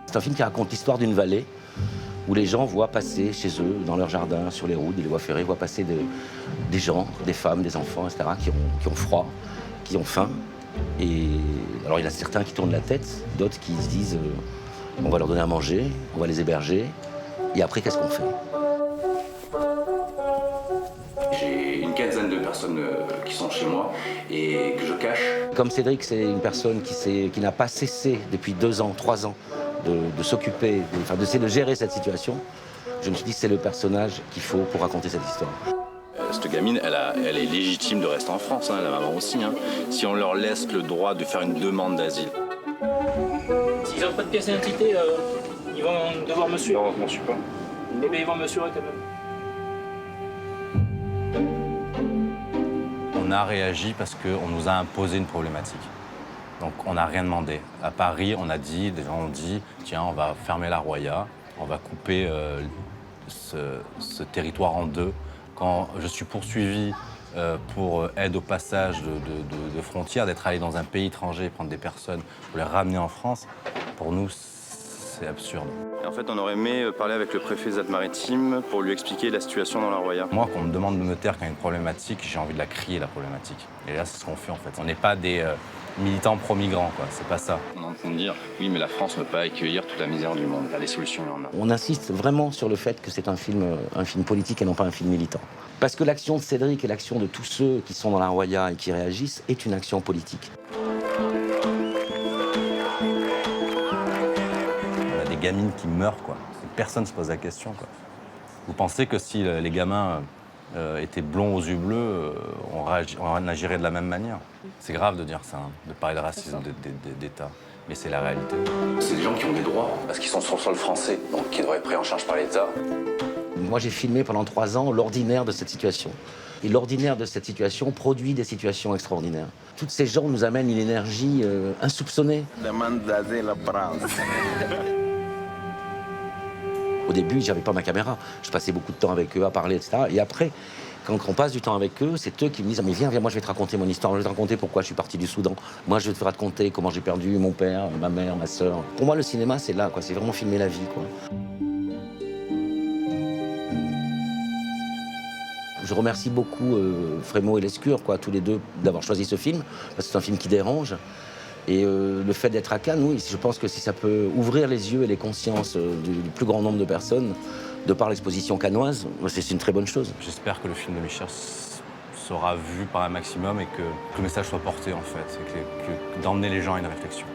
C'est un film qui raconte l'histoire d'une vallée où les gens voient passer chez eux, dans leur jardin, sur les routes, des voies ferrées, voient passer des gens, des femmes, des enfants, etc., qui ont froid, qui ont faim. Et alors il y en a certains qui tournent la tête, d'autres qui se disent on va leur donner à manger, on va les héberger, et après qu'est-ce qu'on fait? J'ai une quinzaine de personnes qui sont chez moi et que je cache. Comme Cédric, c'est une personne qui n'a pas cessé depuis 2 ans, 3 ans de s'occuper, d'essayer de gérer cette situation, je me suis dit que c'est le personnage qu'il faut pour raconter cette histoire. Cette gamine, elle est légitime de rester en France, hein, la maman aussi. Hein. Si on leur laisse le droit de faire une demande d'asile. S'ils n'ont pas de pièce d'identité, ils vont devoir me suivre. Non, on ne suit pas. Eh bien, ils vont me suivre quand même. On a réagi parce qu'on nous a imposé une problématique. Donc on n'a rien demandé. À Paris, on a dit, des gens ont dit, tiens, on va fermer la Roya, on va couper ce territoire en deux. Quand je suis poursuivi pour aide au passage de frontières, d'être allé dans un pays étranger, prendre des personnes pour les ramener en France, pour nous, c'est absurde. Et en fait, on aurait aimé parler avec le préfet des Alpes-Maritimes pour lui expliquer la situation dans la Roya. Moi, quand on me demande de me taire quand il y a une problématique, j'ai envie de la crier, la problématique. Et là, c'est ce qu'on fait, en fait. On n'est pas des militants pro-migrants, quoi. C'est pas ça. On entend dire, oui, mais la France ne peut pas accueillir toute la misère du monde. Il y a des solutions, il y en a. On insiste vraiment sur le fait que c'est un film politique et non pas un film militant. Parce que l'action de Cédric et l'action de tous ceux qui sont dans la Roya et qui réagissent est une action politique. On a des gamines qui meurent, quoi. Personne ne se pose la question, quoi. Vous pensez que si les gamins étaient blonds aux yeux bleus, on agirait de la même manière? C'est grave de dire ça, hein, de parler de racisme d'État. Mais c'est la réalité. C'est des gens qui ont des droits, parce qu'ils sont sur le sol français, donc qui doivent être pris en charge par l'État. Moi, j'ai filmé pendant 3 ans l'ordinaire de cette situation. Et l'ordinaire de cette situation produit des situations extraordinaires. Tous ces gens nous amènent une énergie insoupçonnée. Demande d'asile en France. Au début, j'avais pas ma caméra. Je passais beaucoup de temps avec eux à parler, etc. Et après, quand on passe du temps avec eux, c'est eux qui me disent « Mais viens, moi je vais te raconter mon histoire, je vais te raconter pourquoi je suis parti du Soudan. Moi je vais te raconter comment j'ai perdu mon père, ma mère, ma sœur. » Pour moi, le cinéma, c'est là, quoi. C'est vraiment filmer la vie, quoi. Je remercie beaucoup Frémaux et Lescure, quoi, tous les deux, d'avoir choisi ce film, parce que c'est un film qui dérange. Et le fait d'être à Cannes, oui, je pense que si ça peut ouvrir les yeux et les consciences du plus grand nombre de personnes, de par l'exposition cannoise, c'est une très bonne chose. J'espère que le film de Michel sera vu par un maximum et que le message soit porté, en fait, et d'emmener les gens à une réflexion.